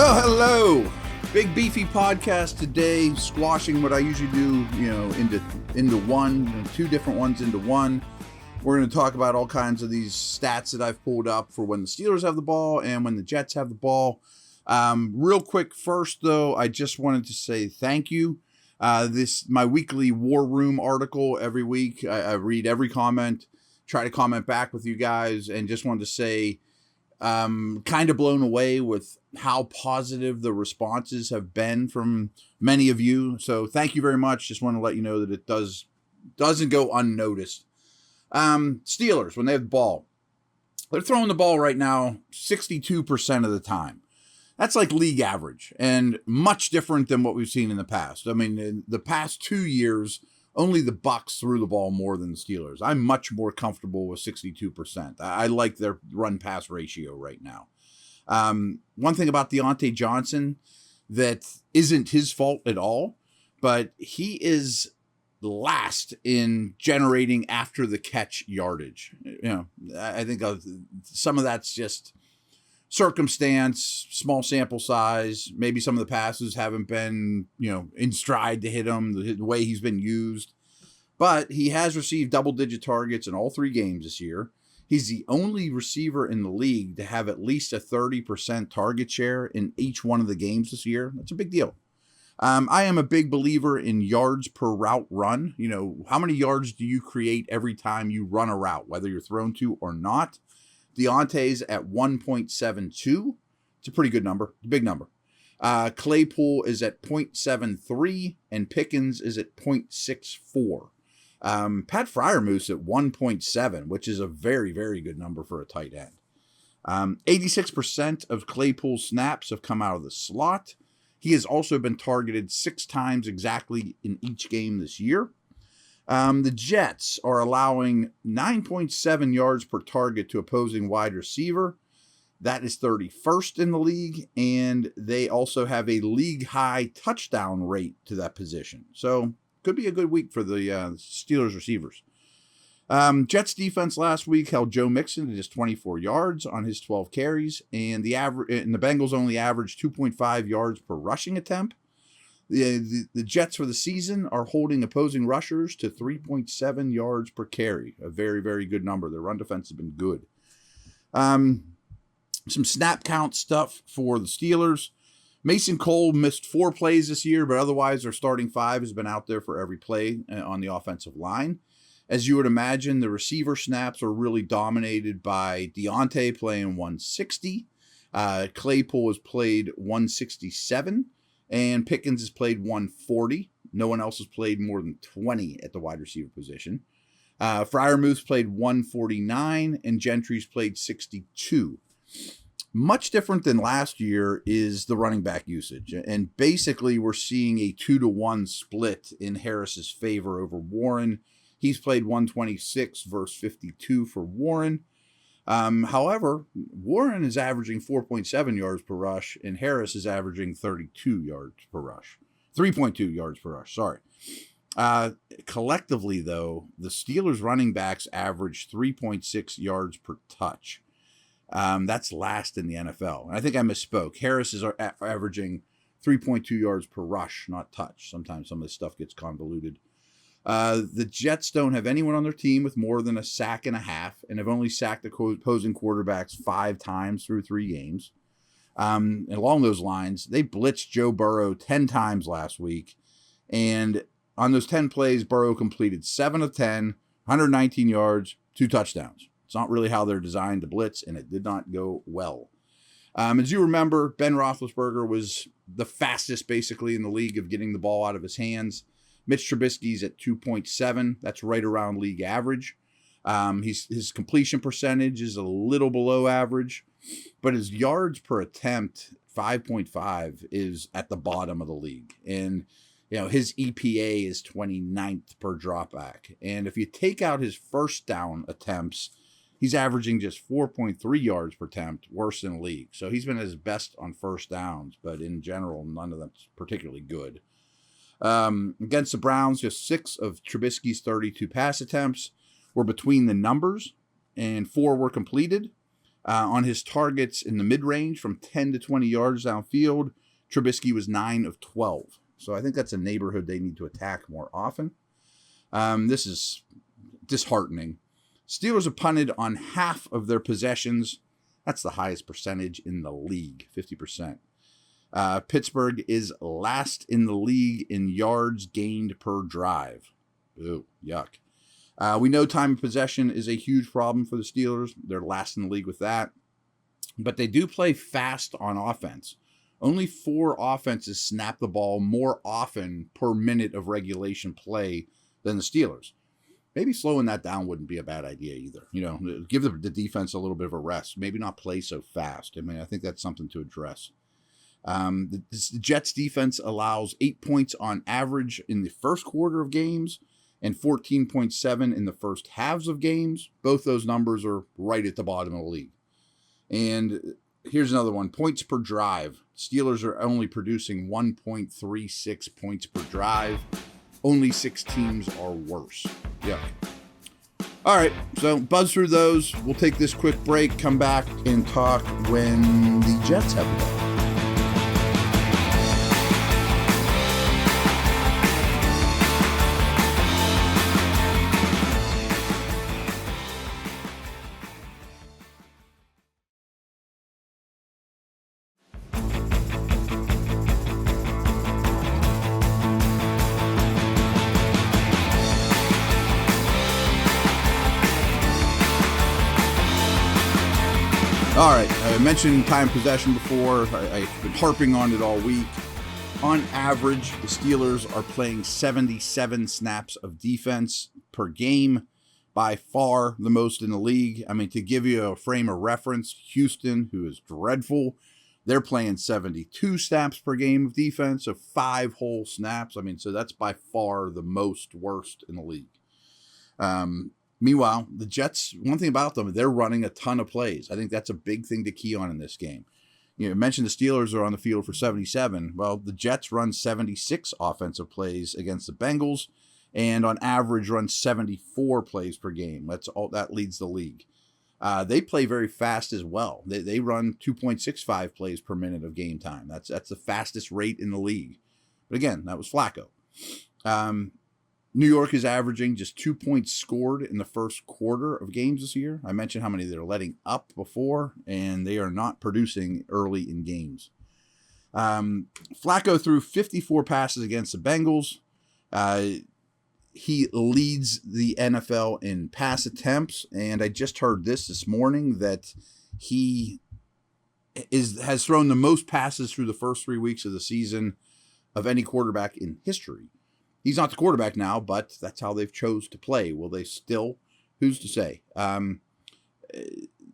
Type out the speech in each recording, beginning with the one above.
Well, hello. Big beefy podcast today, squashing what I usually do, into one, two different ones into one. We're going to talk about all kinds of these stats that I've pulled up for when the Steelers have the ball and when the Jets have the ball. Real quick first, though, I just wanted to say thank you. My weekly War Room article every week. I read every comment, try to comment back with you guys, and just wanted to say kind of blown away with how positive the responses have been from many of you. So thank you very much. Just want to let you know that it doesn't go unnoticed. Steelers, when they have the ball, they're throwing the ball right now 62% of the time. That's like league average and much different than what we've seen in the past. I mean, in the past 2 years, only the Bucs threw the ball more than the Steelers. I'm much more comfortable with 62%. I like their run-pass ratio right now. One thing about Deontay Johnson that isn't his fault at all, but he is last in generating after the catch yardage. I think some of that's just circumstance, small sample size. Maybe some of the passes haven't been, in stride to hit him the way he's been used. But he has received double-digit targets in all 3 games this year. He's the only receiver in the league to have at least a 30% target share in each one of the games this year. That's a big deal. I am a big believer in yards per route run. How many yards do you create every time you run a route, whether you're thrown to or not? Deontay's at 1.72. It's a pretty good number, a big number. Claypool is at 0.73, and Pickens is at 0.64. Pat Freiermuth at 1.7, which is a very, very good number for a tight end. 86% of Claypool's snaps have come out of the slot. He has also been targeted 6 times exactly in each game this year. The Jets are allowing 9.7 yards per target to opposing wide receiver. That is 31st in the league, and they also have a league-high touchdown rate to that position. So, could be a good week for the Steelers receivers. Jets defense last week held Joe Mixon to just 24 yards on his 12 carries, and the Bengals only averaged 2.5 yards per rushing attempt. The Jets for the season are holding opposing rushers to 3.7 yards per carry, a very, very good number. Their run defense has been good. Some snap count stuff for the Steelers. Mason Cole missed 4 plays this year, but otherwise their starting 5 has been out there for every play on the offensive line. As you would imagine, the receiver snaps are really dominated by Deontay playing 160. Claypool has played 167. And Pickens has played 140. No one else has played more than 20 at the wide receiver position. Freiermuth played 149, and Gentry's played 62. Much different than last year is the running back usage. And basically, we're seeing a 2-to-1 split in Harris's favor over Warren. He's played 126 versus 52 for Warren. However, Warren is averaging 4.7 yards per rush, and Harris is averaging 32 yards per rush. 3.2 yards per rush, sorry. Collectively, though, the Steelers running backs average 3.6 yards per touch. That's last in the NFL. And I think I misspoke. Harris is averaging 3.2 yards per rush, not touch. Sometimes some of this stuff gets convoluted. The Jets don't have anyone on their team with more than a sack and a half, and have only sacked the opposing quarterbacks 5 times through 3 games. And along those lines, they blitzed Joe Burrow 10 times last week. And on those 10 plays, Burrow completed 7 of 10, 119 yards, 2 touchdowns. It's not really how they're designed to blitz, and it did not go well. As you remember, Ben Roethlisberger was the fastest, basically, in the league of getting the ball out of his hands. Mitch Trubisky's at 2.7. That's right around league average. His completion percentage is a little below average, but his yards per attempt, 5.5, is at the bottom of the league. And, his EPA is 29th per dropback. And if you take out his first down attempts, he's averaging just 4.3 yards per attempt, worse than the league. So he's been at his best on first downs, but in general, none of that's particularly good. Against the Browns, just 6 of Trubisky's 32 pass attempts were between the numbers, and 4 were completed. On his targets in the mid-range from 10 to 20 yards downfield, Trubisky was 9 of 12. So I think that's a neighborhood they need to attack more often. This is disheartening. Steelers have punted on half of their possessions. That's the highest percentage in the league, 50%. Pittsburgh is last in the league in yards gained per drive. Ooh, yuck. We know time of possession is a huge problem for the Steelers. They're last in the league with that. But they do play fast on offense. Only 4 offenses snap the ball more often per minute of regulation play than the Steelers. Maybe slowing that down wouldn't be a bad idea either. Give the defense a little bit of a rest. Maybe not play so fast. I think that's something to address. The Jets defense allows 8 points on average in the first quarter of games and 14.7 in the first halves of games. Both those numbers are right at the bottom of the league. And here's another one. Points per drive. Steelers are only producing 1.36 points per drive. Only 6 teams are worse. Yeah. All right, so buzz through those. We'll take this quick break, come back, and talk when the Jets have the ball. All right, I mentioned time possession before. I've been harping on it all week. On average, the Steelers are playing 77 snaps of defense per game, by far the most in the league. To give you a frame of reference, Houston, who is dreadful, they're playing 72 snaps per game of defense, so 5 whole snaps. So that's by far the worst in the league. Meanwhile, the Jets, one thing about them, they're running a ton of plays. I think that's a big thing to key on in this game. You mentioned the Steelers are on the field for 77. Well, the Jets run 76 offensive plays against the Bengals and on average run 74 plays per game. That leads the league. They play very fast as well. They run 2.65 plays per minute of game time. That's the fastest rate in the league. But again, that was Flacco. New York is averaging just 2 points scored in the first quarter of games this year. I mentioned how many they're letting up before, and they are not producing early in games. Flacco threw 54 passes against the Bengals. He leads the NFL in pass attempts, and I just heard this morning that he has thrown the most passes through the first 3 weeks of the season of any quarterback in history. He's not the quarterback now, but that's how they've chose to play. Will they still? Who's to say?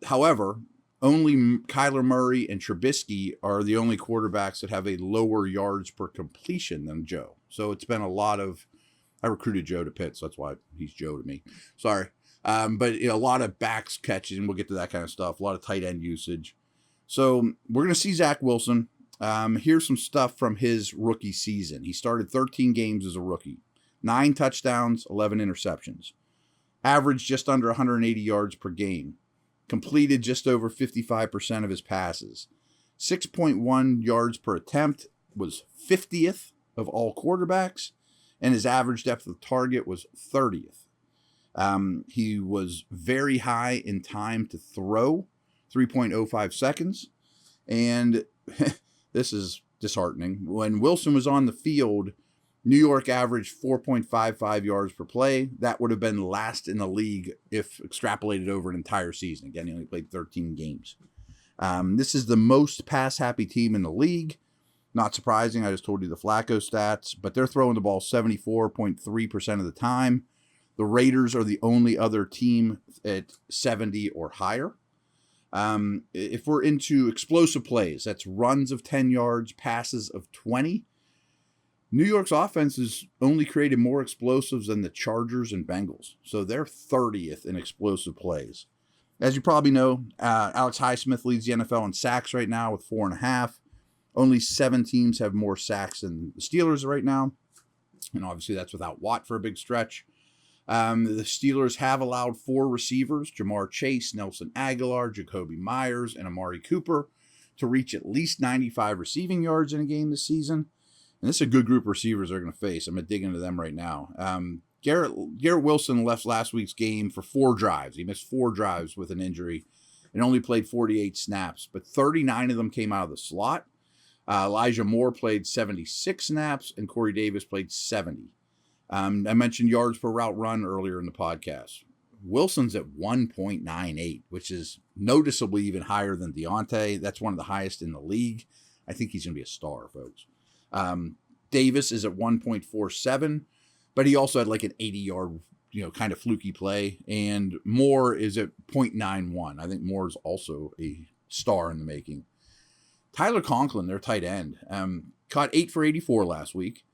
However, only Kyler Murray and Trubisky are the only quarterbacks that have a lower yards per completion than Joe. So it's been a lot of, I recruited Joe to Pitt, so that's why he's Joe to me. Sorry. But a lot of backs catches, and we'll get to that kind of stuff. A lot of tight end usage. So we're going to see Zach Wilson. Here's some stuff from his rookie season. He started 13 games as a rookie. 9 touchdowns, 11 interceptions. Averaged just under 180 yards per game. Completed just over 55% of his passes. 6.1 yards per attempt, was 50th of all quarterbacks, and his average depth of target was 30th. He was very high in time to throw, 3.05 seconds, and this is disheartening. When Wilson was on the field, New York averaged 4.55 yards per play. That would have been last in the league if extrapolated over an entire season. Again, he only played 13 games. This is the most pass-happy team in the league. Not surprising. I just told you the Flacco stats, but they're throwing the ball 74.3% of the time. The Raiders are the only other team at 70 or higher. If we're into explosive plays, that's runs of 10 yards, passes of 20. New York's offense has only created more explosives than the Chargers and Bengals. So they're 30th in explosive plays. As you probably know, Alex Highsmith leads the NFL in sacks right now with 4.5. Only 7 teams have more sacks than the Steelers right now. And obviously that's without Watt for a big stretch. The Steelers have allowed 4 receivers, Jamar Chase, Nelson Aguilar, Jacoby Myers, and Amari Cooper, to reach at least 95 receiving yards in a game this season. And this is a good group of receivers they're going to face. I'm going to dig into them right now. Garrett Wilson left last week's game for 4 drives. He missed 4 drives with an injury and only played 48 snaps, but 39 of them came out of the slot. Elijah Moore played 76 snaps, and Corey Davis played 70. I mentioned yards per route run earlier in the podcast. Wilson's at 1.98, which is noticeably even higher than Deontay. That's one of the highest in the league. I think he's going to be a star, folks. Davis is at 1.47, but he also had like an 80-yard, kind of fluky play. And Moore is at 0.91. I think Moore is also a star in the making. Tyler Conklin, their tight end, caught 8 for 84 last week.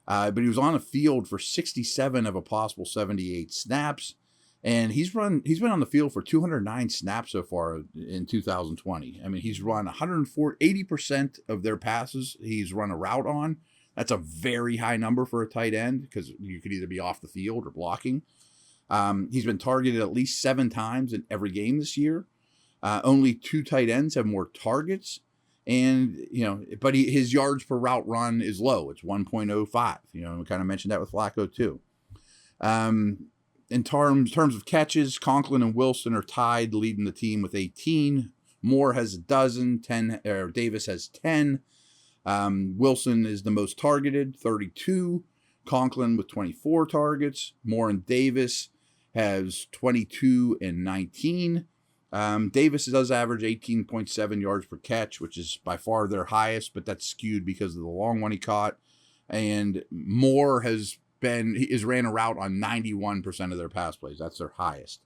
But he was on the field for 67 of a possible 78 snaps, and he's been on the field for 209 snaps so far in 2020. I mean, he's run 80% of their passes he's run a route on. That's a very high number for a tight end because you could either be off the field or blocking. He's been targeted at least 7 times in every game this year. Only 2 tight ends have more targets. And, but his yards per route run is low. It's 1.05. We kind of mentioned that with Flacco too. In terms of catches, Conklin and Wilson are tied, leading the team with 18. Moore has 12, Davis has 10. Wilson is the most targeted, 32. Conklin with 24 targets. Moore and Davis has 22 and 19. Davis does average 18.7 yards per catch, which is by far their highest, but that's skewed because of the long one he caught. And Moore is ran a route on 91% of their pass plays. That's their highest.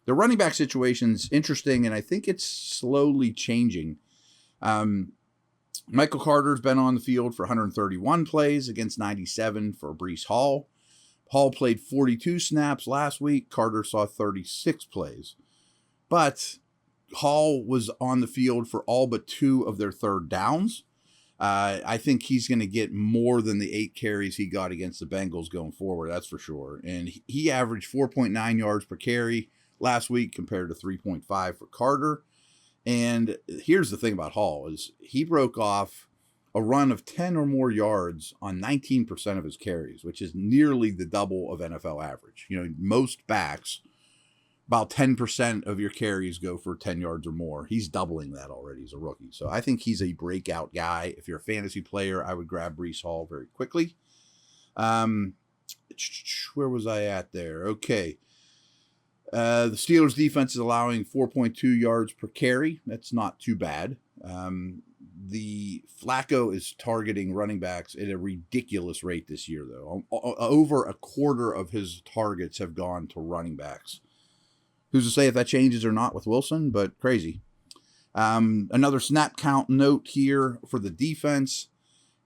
The running back situation's interesting, and I think it's slowly changing. Michael Carter's been on the field for 131 plays against 97 for Breece Hall. Hall played 42 snaps last week. Carter saw 36 plays. But Hall was on the field for all but 2 of their third downs. I think he's going to get more than the 8 carries he got against the Bengals going forward, that's for sure. And he averaged 4.9 yards per carry last week compared to 3.5 for Carter. And here's the thing about Hall is he broke off a run of 10 or more yards on 19% of his carries, which is nearly the double of NFL average. Most backs, about 10% of your carries go for 10 yards or more. He's doubling that already as a rookie. So I think he's a breakout guy. If you're a fantasy player, I would grab Breece Hall very quickly. Where was I at there? Okay. The Steelers defense is allowing 4.2 yards per carry. That's not too bad. The Flacco is targeting running backs at a ridiculous rate this year, though. Over a quarter of his targets have gone to running backs. Who's to say if that changes or not with Wilson, but crazy. Another snap count note here for the defense.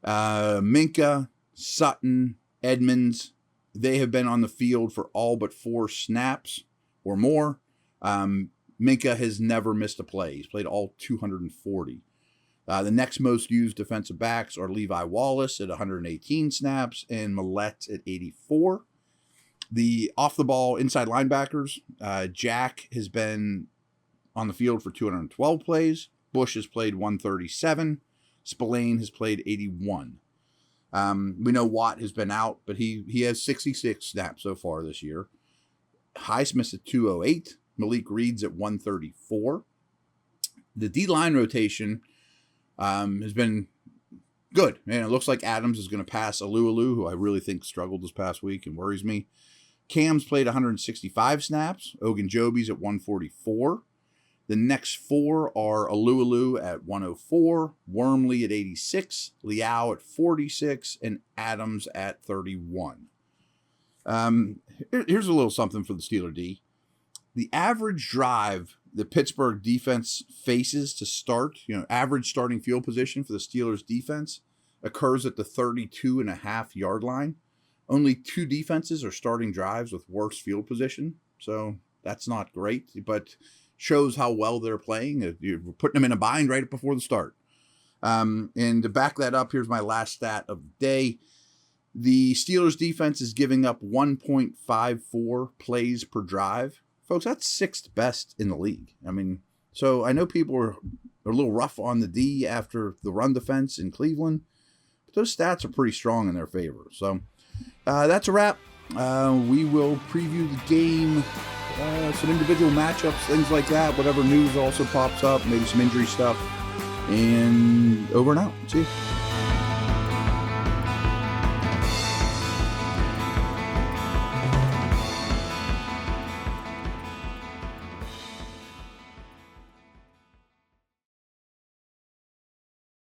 Minka, Sutton, Edmonds, they have been on the field for all but 4 snaps or more. Minka has never missed a play. He's played all 240. The next most used defensive backs are Levi Wallace at 118 snaps and Millette at 84. The off-the-ball inside linebackers, Jack has been on the field for 212 plays. Bush has played 137. Spillane has played 81. We know Watt has been out, but he has 66 snaps so far this year. Highsmith's at 208. Malik Reed's at 134. The D-line rotation has been good. And it looks like Adams is going to pass Alualu, who I really think struggled this past week and worries me. Cam's played 165 snaps. Ogunjobi's at 144. The next 4 are Alualu at 104, Wormley at 86, Liao at 46, and Adams at 31. Here's a little something for the Steeler D. The average drive the Pittsburgh defense faces to start, average starting field position for the Steelers defense occurs at the 32.5 yard line. Only 2 defenses are starting drives with worse field position. So that's not great, but shows how well they're playing. You're putting them in a bind right before the start. And to back that up, here's my last stat of the day. The Steelers defense is giving up 1.54 plays per drive. Folks, that's 6th best in the league. I mean, so I know people are a little rough on the D after the run defense in Cleveland, but those stats are pretty strong in their favor. So that's a wrap. We will preview the game, some individual matchups, things like that, whatever news also pops up, maybe some injury stuff, and over and out. See you.